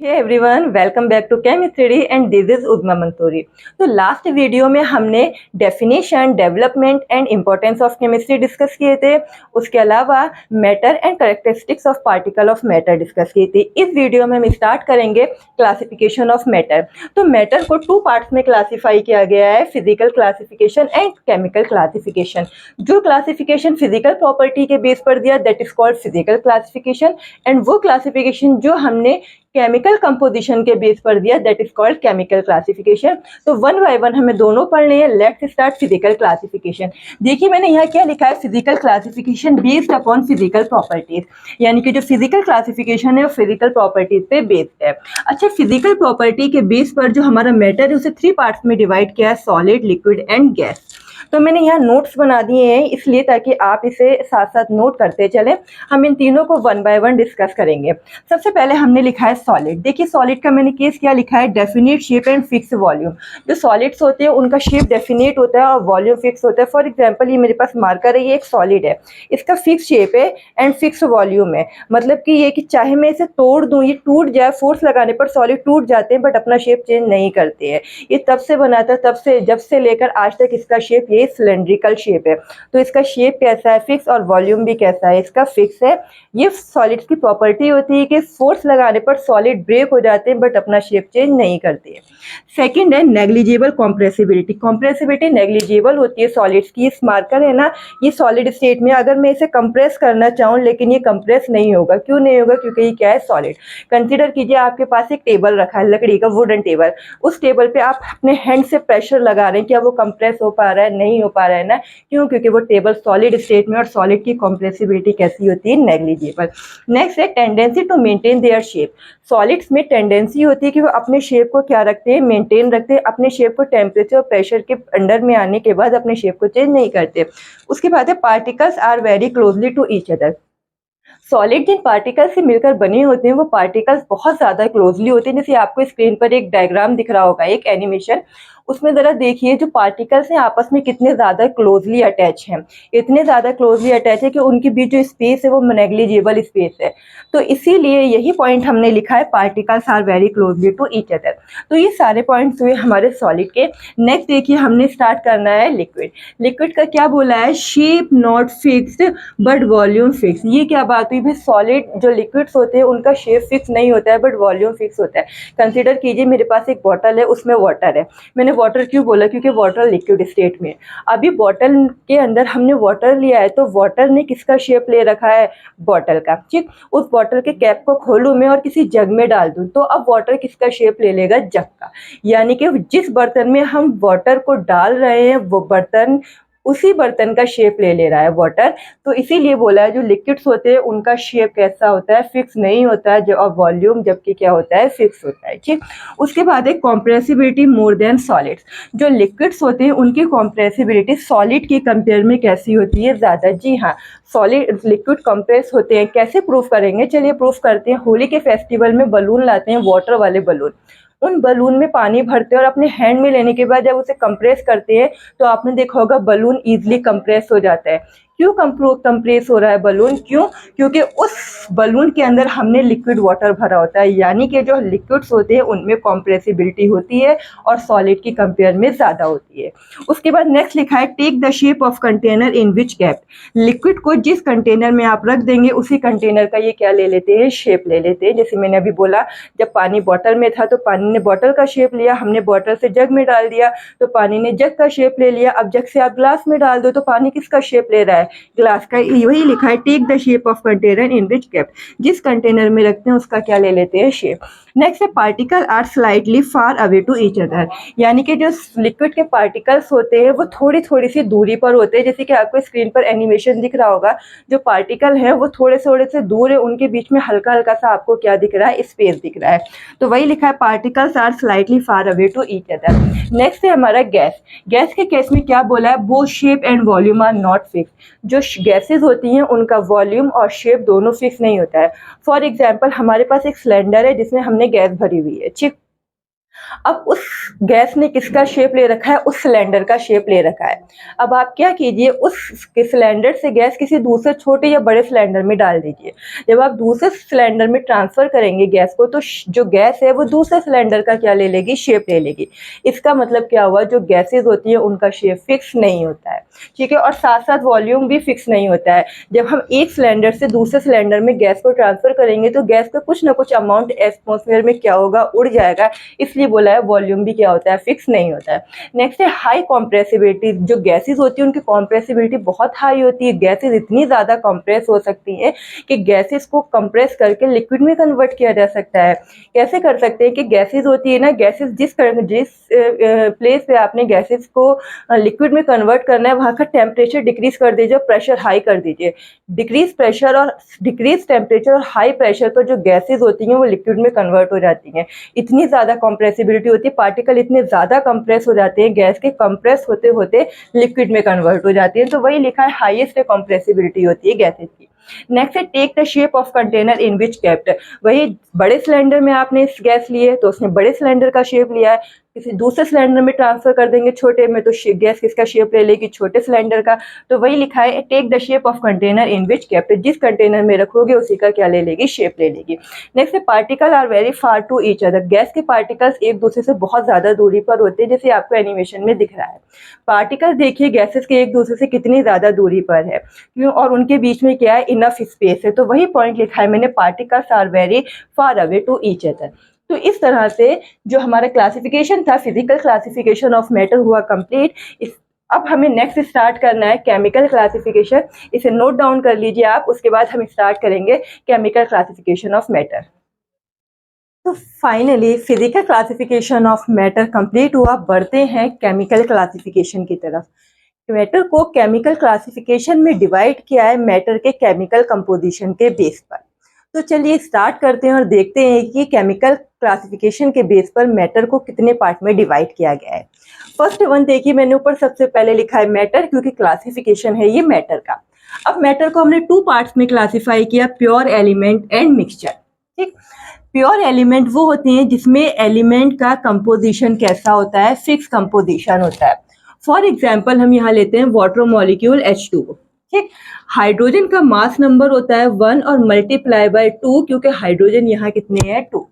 Hey everyone, welcome back to chemistry and this is Udma Mansuri. तो last video में हमने definition, development and importance of chemistry discuss किए थे। उसके अलावा matter and characteristics of particle of matter discuss की थी। इस वीडियो में हम स्टार्ट करेंगे क्लासिफिकेशन ऑफ मैटर। तो मैटर को टू पार्ट्स में क्लासीफाई किया गया है, physical classification and chemical classification. जो क्लासिफिकेशन फिजिकल प्रॉपर्टी के बेस पर दिया that is called physical classification, and वो क्लासिफिकेशन जो हमने केमिकल कंपोजिशन के बेस पर दिया that is called chemical classification. तो वन बाय वन हमें दोनों पढ़ने हैं। Let's start physical classification. देखिए मैंने यहाँ क्या लिखा है, physical classification based upon physical properties, यानी कि जो फिजिकल क्लासिफिकेशन है वो फिजिकल प्रॉपर्टीज पे बेस्ड है। अच्छा, फिजिकल प्रॉपर्टी के बेस पर जो हमारा मैटर है उसे थ्री पार्ट्स में डिवाइड किया है, सॉलिड, लिक्विड एंड गैस। तो मैंने यहाँ नोट्स बना दिए हैं इसलिए ताकि आप इसे साथ साथ नोट करते चलें। हम इन तीनों को वन बाय वन डिस्कस करेंगे। सबसे पहले हमने लिखा है सॉलिड। देखिए सॉलिड का मैंने केस क्या लिखा है, definite shape and fix volume. जो सॉलिड्स होते हैं उनका शेप डेफिनेट होता है और वॉल्यूम फिक्स होता है। फॉर एग्जाम्पल ये मेरे पास मार्कर है, ये एक सॉलिड है, इसका फिक्स शेप है एंड फिक्स वॉल्यूम है। मतलब कि ये कि चाहे मैं इसे तोड़ दूँ, ये टूट जाए, फोर्स लगाने पर सॉलिड टूट जाते हैं बट अपना शेप चेंज नहीं करते हैं। ये तब से बना था, तब से जब से लेकर आज तक इसका शेप ये सिलेंड्रिकल शेप है। तो इसका शेप कैसा है, फिक्स, और वॉल्यूम भी कैसा है, इसका फिक्स है। ये सॉलिड्स की प्रॉपर्टी होती है कि फोर्स लगाने पर सॉलिड ब्रेक हो जाते हैं बट अपना शेप चेंज नहीं करते हैं। सेकंड है नेग्लिजिबल कॉम्प्रेसिबिलिटी। कॉम्प्रेसिबिलिटी नेग्लिजिबल होती है सॉलिड्स की। इस मार्कर है ना, ये सॉलिड स्टेट में अगर मैं इसे कंप्रेस करना चाहूँ लेकिन ये कंप्रेस नहीं होगा। क्यों नहीं होगा? क्योंकि ये क्या है, सॉलिड। कंसिडर कीजिए आपके पास एक टेबल रखा है, लकड़ी का वुडन टेबल। उस टेबल पे आप अपने हैंड से प्रेशर लगा रहे हैं, क्या वो कंप्रेस हो पा रहा है? नहीं हो पा रहा है ना। क्यों? क्योंकि वो टेबल सॉलिड स्टेट में, और सॉलिड की कॉम्प्रेसिबिलिटी कैसी होती है, नेग्लिजिबल। नेक्स्ट है tendency to maintain their shape. Solids में टेंडेंसी होती है कि वो अपने शेप को क्या रखते हैं, मेंटेन रखते हैं। अपने शेप को टेम्परेचर और प्रेशर के अंडर में आने के बाद अपने शेप को चेंज नहीं करते। उसके बाद है particles are very closely to each other. Solid जिन पार्टिकल से मिलकर बने होते हैं वो पार्टिकल्स बहुत ज़्यादा क्लोजली होते हैं। जैसे आपको स्क्रीन पर एक डायग्राम दिख रहा होगा, एक एनिमेशन, उसमें ज़रा देखिए जो पार्टिकल्स हैं आपस में कितने ज़्यादा क्लोजली अटैच हैं। इतने ज़्यादा क्लोजली अटैच है कि उनके बीच जो स्पेस है वो नेग्लिजिबल स्पेस है। तो इसीलिए यही पॉइंट हमने लिखा है, particles are very closely to each other. तो ये सारे पॉइंट्स हुए हमारे सॉलिड के। नेक्स्ट देखिए हमने स्टार्ट करना है लिक्विड। लिक्विड का क्या बोला है, shape not fixed but volume fix. ये क्या बात हुई भाई, सॉलिड जो लिक्विड्स होते हैं उनका शेप फिक्स नहीं होता है बट वॉल्यूम फिक्स होता है। कंसिडर कीजिए मेरे पास एक बॉटल है, उसमें वाटर है। मैंने वाटर क्यों बोला, क्योंकि वाटर लिक्विड स्टेट में है। अभी बॉटल के अंदर हमने वाटर लिया है तो वाटर ने किसका शेप ले रखा है, बॉटल का। ठीक, उस बॉटल के कैप को खोलूं मैं और किसी जग में डाल दूं तो अब वाटर किसका शेप ले लेगा, जग का। यानी कि जिस बर्तन में हम वाटर को डाल रहे हैं वो बर्तन, उसी बर्तन का शेप ले ले रहा है वाटर। तो इसीलिए बोला है जो लिक्विड्स होते हैं उनका शेप कैसा होता है, फिक्स नहीं होता है, जो अब वॉल्यूम जबकि क्या होता है, फिक्स होता है। ठीक, उसके बाद है कॉम्प्रेसिबिलिटी मोर देन सॉलिड्स। जो लिक्विड्स होते हैं उनकी कॉम्प्रेसिबिलिटी सॉलिड के कंपेयर में कैसी होती है, ज़्यादा। जी हाँ, सॉलिड लिक्विड कंप्रेस होते हैं। कैसे प्रूफ करेंगे, चलिए प्रूफ करते हैं। होली के फेस्टिवल में बलून लाते हैं, वाटर वाले बलून। उन बलून में पानी भरते हैं और अपने हैंड में लेने के बाद जब उसे कंप्रेस करते हैं तो आपने देखा होगा बलून इजीली कंप्रेस हो जाता है। क्यों कंप्रेस हो रहा है बलून, क्यों? क्योंकि उस बलून के अंदर हमने लिक्विड वाटर भरा होता है। यानी कि जो लिक्विड्स होते हैं उनमें कॉम्प्रेसिबिलिटी होती है और सॉलिड की कंपेयर में ज़्यादा होती है। उसके बाद नेक्स्ट लिखा है take the shape of container in which kept. Liquid को जिस कंटेनर में आप रख देंगे उसी कंटेनर का ये क्या ले लेते हैं, शेप ले लेते हैं। जैसे मैंने अभी बोला, जब पानी बॉटल में था तो पानी ने बॉटल का शेप लिया, हमने बॉटल से जग में डाल दिया तो पानी ने जग का शेप ले लिया। अब जग से आप ग्लास में डाल दो तो पानी किसका शेप ले रहा है, ग्लास का। वही लिखा है take the shape of container in which kept. जिस कंटेनर में रखते हैं उसका क्या ले लेते हैं, शेप। नेक्स्ट है particle are slightly far away to each other. यानी कि जो लिक्विड के पार्टिकल्स होते हैं वो थोड़ी थोड़ी सी दूरी पर होते हैं। जैसे कि आपको स्क्रीन पर एनिमेशन दिख रहा होगा, जो पार्टिकल है वो थोड़े थोड़े से दूर है, उनके बीच में हल्का हल्का सा आपको क्या दिख रहा है, स्पेस दिख रहा है। तो वही लिखा है particles are slightly far away to each other. Next है हमारा गैस। गैस के केस में क्या बोला है, both shape and volume are not fix. जो गैसेज होती हैं उनका वॉल्यूम और शेप दोनों फिक्स नहीं होता है। फॉर एग्जाम्पल हमारे पास एक सिलेंडर है जिसमें हमने गैस भरी हुई है। ठीक, अब उस गैस ने किसका शेप ले रखा है, उस सिलेंडर का शेप ले रखा है। अब आप क्या कीजिए, उस सिलेंडर से गैस किसी दूसरे छोटे या बड़े सिलेंडर में डाल दीजिए। जब आप दूसरे सिलेंडर में ट्रांसफ़र करेंगे गैस को, तो जो गैस है वो दूसरे सिलेंडर का क्या ले लेगी, शेप ले लेगी। इसका मतलब क्या हुआ, जो गैसेज़ होती हैं उनका शेप फिक्स नहीं होता है, ठीक है। और साथ साथ वॉल्यूम भी फिक्स नहीं होता है। जब हम एक सिलेंडर से दूसरे सिलेंडर में गैस को ट्रांसफ़र करेंगे तो गैस का कुछ ना कुछ अमाउंट एटमॉस्फेयर में क्या होगा, उड़ जाएगा। इसलिए बोला है वॉल्यूम भी क्या होता है, फिक्स नहीं होता है। नेक्स्ट है हाई कॉम्प्रेसिबिलिटी। जो गैसेस होती है उनकी कॉम्प्रेसिबिलिटी बहुत हाई होती है। गैसेस इतनी ज़्यादा कंप्रेस हो सकती हैं कि गैसेस को कंप्रेस करके लिक्विड में कन्वर्ट किया जा सकता है। कैसे कर सकते हैं कि गैसेस होती है ना, गैसेस जिस प्लेस पे आपने गैसेस को लिक्विड में कन्वर्ट करना है वहाँ का टेम्परेचर डिक्रीज कर दीजिए, प्रेशर हाई कर दीजिए। डिक्रीज प्रेशर और डिक्रीज टेम्परेचर और हाई प्रेशर पर जो गैसेस होती हैं वो लिक्विड में कन्वर्ट हो जाती हैं। इतनी ज़्यादा कंप्रेसिबिलिटी होती है, पार्टिकल इतने ज़्यादा कंप्रेस हो जाते हैं गैस के, कंप्रेस होते होते लिक्विड में कन्वर्ट हो जाती हैं। तो वही लिखा है हाईएस्ट कंप्रेसिबिलिटी होती है गैसेस की। नेक्स्ट है take the shape of container in which kept. वही बड़े सिलेंडर में आपने गैस लिए तो उसने बड़े सिलेंडर का शेप लिया है, किसी दूसरे सिलेंडर में ट्रांसफर कर देंगे छोटे में तो गैस किसका शेप ले लेगी, छोटे सिलेंडर का। तो वही लिखा है take the shape of container in which kept. जिस कंटेनर में रखोगे उसी का क्या ले लेगी, शेप ले लेगी। नेक्स्ट है particle are very far to each other. Gas के पार्टिकल्स एक दूसरे से बहुत ज़्यादा दूरी पर होते हैं, जैसे आपको एनिमेशन में दिख रहा है। पार्टिकल देखिए गैसेस के एक दूसरे से कितनी ज़्यादा दूरी पर है, क्यों, और उनके बीच में क्या है, इनफ स्पेस है। तो वही पॉइंट लिखा है मैंने, particles are very far away to each other. तो इस तरह से जो हमारा क्लासिफिकेशन था, फिजिकल क्लासिफिकेशन ऑफ मैटर हुआ कंप्लीट। अब हमें नेक्स्ट स्टार्ट करना है केमिकल क्लासिफिकेशन। इसे नोट डाउन कर लीजिए आप, उसके बाद हम स्टार्ट करेंगे केमिकल क्लासिफिकेशन ऑफ मैटर। तो finally physical classification of matter complete हुआ, बढ़ते हैं केमिकल क्लासिफिकेशन की तरफ। मैटर को केमिकल क्लासिफिकेशन में डिवाइड किया है मैटर के केमिकल कंपोजिशन के बेस पर। तो चलिए स्टार्ट करते हैं और देखते हैं कि केमिकल क्लासिफिकेशन के बेस पर मैटर को कितने पार्ट में डिवाइड किया गया है। फर्स्ट वन देखिए, मैंने ऊपर सबसे पहले लिखा है मैटर, क्योंकि क्लासिफिकेशन है ये मैटर का। अब मैटर को हमने टू पार्ट्स में क्लासिफाई किया, प्योर एलिमेंट एंड मिक्सचर। ठीक, प्योर एलिमेंट वो होते हैं जिसमें एलिमेंट का कंपोजिशन कैसा होता है, फिक्स कंपोजिशन होता है। फॉर एग्जाम्पल हम यहाँ लेते हैं वाटर मॉलिक्यूल H2O। ठीक, हाइड्रोजन का मास नंबर होता है 1 और मल्टीप्लाई बाय 2, क्योंकि हाइड्रोजन यहाँ कितने हैं, 2।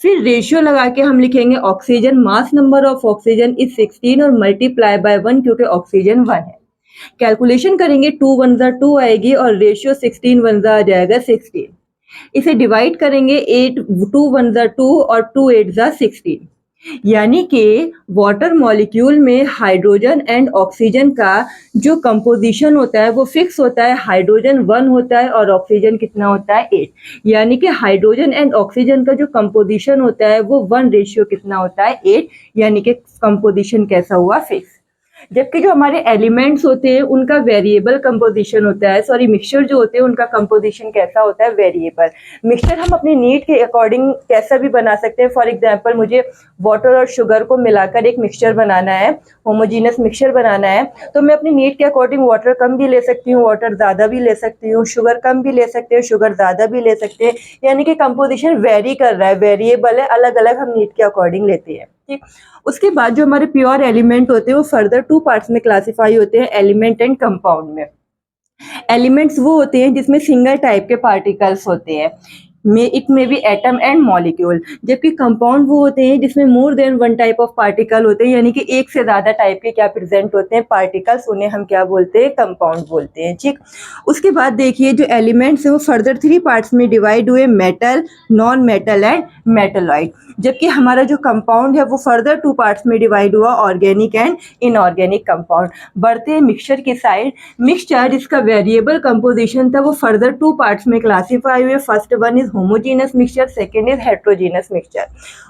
फिर रेशियो लगा के हम लिखेंगे oxygen, mass number of oxygen is 16 और मल्टीप्लाई बाय 1, क्योंकि ऑक्सीजन 1 है। कैलकुलेशन करेंगे 2 1 जा 2 आएगी और रेशियो 16 1 जा आ जाएगा 16। इसे डिवाइड करेंगे 8 2 1 जा 2 और 2 8 जा 16। यानी कि वाटर मॉलिक्यूल में हाइड्रोजन एंड ऑक्सीजन का जो कंपोजिशन होता है वो फिक्स होता है। हाइड्रोजन 1 होता है और ऑक्सीजन कितना होता है, 8। यानी कि हाइड्रोजन एंड ऑक्सीजन का जो कंपोजिशन होता है वो 1 रेशियो कितना होता है, 8। यानी कि कंपोजिशन कैसा हुआ, फिक्स। जबकि जो हमारे एलिमेंट्स होते हैं उनका वेरिएबल कंपोजिशन होता है, सॉरी मिक्सचर जो होते हैं उनका कंपोजिशन कैसा होता है, वेरिएबल। मिक्सचर हम अपनी नीड के अकॉर्डिंग कैसा भी बना सकते हैं। फॉर एग्जांपल मुझे वाटर और शुगर को मिलाकर एक मिक्सचर बनाना है, होमोजीनियस मिक्सचर बनाना है, तो मैं अपनी नीड के अकॉर्डिंग वाटर कम भी ले सकती हूँ, वाटर ज़्यादा भी ले सकती हूँ, शुगर कम भी ले सकते हैं, शुगर ज़्यादा भी ले सकते हैं। यानी कि कंपोजिशन वेरी कर रहा है, वेरिएबल है, अलग अलग हम नीड के अकॉर्डिंग लेते हैं। ठीक, उसके बाद जो हमारे प्योर एलिमेंट होते हैं वो फर्दर टू पार्ट्स में क्लासिफाई होते हैं, एलिमेंट एंड कंपाउंड में। एलिमेंट्स वो होते हैं जिसमें सिंगल टाइप के पार्टिकल्स होते हैं, it may be atom and molecule. जबकि कंपाउंड वो होते हैं जिसमें more than one type of particle होते हैं, यानी कि एक से ज़्यादा टाइप के क्या प्रेजेंट होते हैं, पार्टिकल्स, उन्हें हम क्या बोलते हैं, कंपाउंड बोलते हैं। ठीक, उसके बाद देखिए जो एलिमेंट्स है वो फर्दर 3 पार्ट्स में डिवाइड हुए, metal, non metal and metalloid. जबकि हमारा जो कंपाउंड है वो फर्दर 2 पार्ट्स में डिवाइड हुआ, ऑर्गेनिक एंड इनऑर्गेनिक कंपाउंड। बढ़ते हैं मिक्सचर की साइड। मिक्सचर जिसका वेरिएबल कंपोजिशन था वो फर्दर 2 पार्ट्स में क्लासीफाई हुए। First one is homogeneous mixture, second is heterogeneous mixture.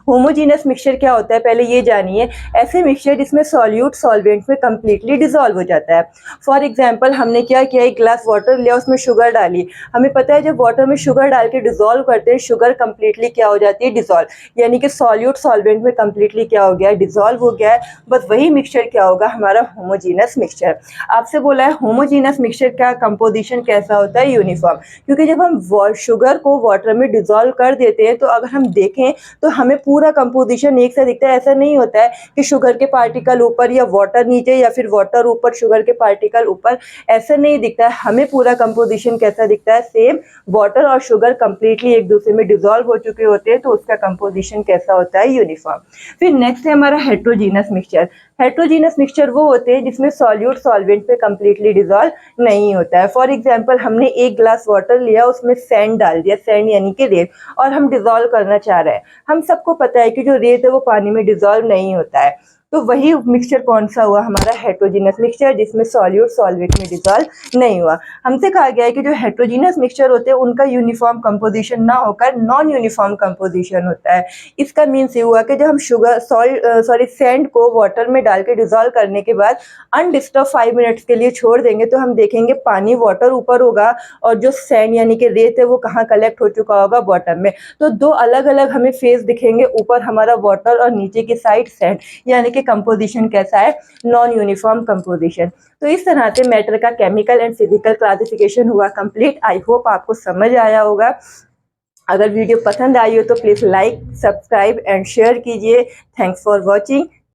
Homogeneous mixture क्या होता है, पहले ये जानिए। ऐसे मिक्सचर जिसमें सॉल्यूट सॉल्वेंट में कंप्लीटली डिसॉल्व हो जाता है। फॉर एग्जांपल हमने क्या किया, एक ग्लास वाटर लिया, उसमें शुगर डाली। हमें पता है जब वाटर में शुगर डाल के डिसॉल्व करते हैं, शुगर कंप्लीटली क्या हो जाती है, डिसॉल्व। यानी कि सॉल्यूट सॉल्वेंट में कंप्लीटली क्या हो गया है, डिसॉल्व हो गया है। बस वही मिक्सचर क्या होगा, हमारा होमोजीनस मिक्सचर। आपसे बोला है होमोजीनस मिक्सचर का कंपोजिशन कैसा होता है, यूनिफॉर्म। क्योंकि जब हम शुगर को वाटर में डिजॉल्व कर देते हैं तो अगर हम देखें तो हमें पूरा कंपोजिशन एक सा दिखता है। ऐसा नहीं होता है कि शुगर के पार्टिकल ऊपर या वाटर नीचे या फिर वाटर ऊपर शुगर के पार्टिकल ऊपर, ऐसा नहीं दिखता है। हमें पूरा कंपोजिशन कैसा दिखता है, सेम वाटर और शुगर कंप्लीटली एक दूसरे में डिजॉल्व हो चुके होते हैं तो उसका कंपोजिशन कैसा होता है, यूनिफॉर्म। फिर नेक्स्ट है हमारा हेट्रोजीनस मिक्सचर। हेट्रोजीनस मिक्सचर वो होते हैं जिसमें सॉल्यूट सॉल्वेंट पे कंप्लीटली डिजॉल्व नहीं होता है। फॉर एग्जांपल हमने एक ग्लास वाटर लिया, उसमें सैंड डाल दिया, सैंड यानी कि रेत, और हम डिजॉल्व करना चाह रहे हैं। हम सबको पता है कि जो रेत है वो पानी में डिजॉल्व नहीं होता है, तो वही मिक्सचर कौन सा हुआ, हमारा हेट्रोजीनस मिक्सचर, जिसमें सॉल्यूट सॉल्वेट में डिजॉल्व नहीं हुआ। हमसे कहा गया है कि जो हेट्रोजीनस मिक्सचर होते हैं उनका यूनिफॉर्म कंपोजिशन ना होकर नॉन यूनिफॉर्म कंपोजिशन होता है। इसका मीन्स ये हुआ कि जब हम शुगर सैंड को वाटर में डाल के डिजॉल्व करने के बाद अनडिस्टर्ब 5 मिनट्स के लिए छोड़ देंगे तो हम देखेंगे पानी वाटर ऊपर होगा और जो सैंड यानी कि रेत है वो कहाँ कलेक्ट हो चुका होगा, बॉटम में। तो दो अलग अलग हमें फेस दिखेंगे, ऊपर हमारा वाटर और नीचे की साइड सैंड, यानी कि कंपोजिशन कैसा है, नॉन यूनिफॉर्म कंपोजिशन। तो इस तरह से मैटर का केमिकल एंड फिजिकल क्लासिफिकेशन हुआ कंप्लीट। आई होप आपको समझ आया होगा। अगर वीडियो पसंद आई हो तो please like, subscribe and share कीजिए। Thanks for watching.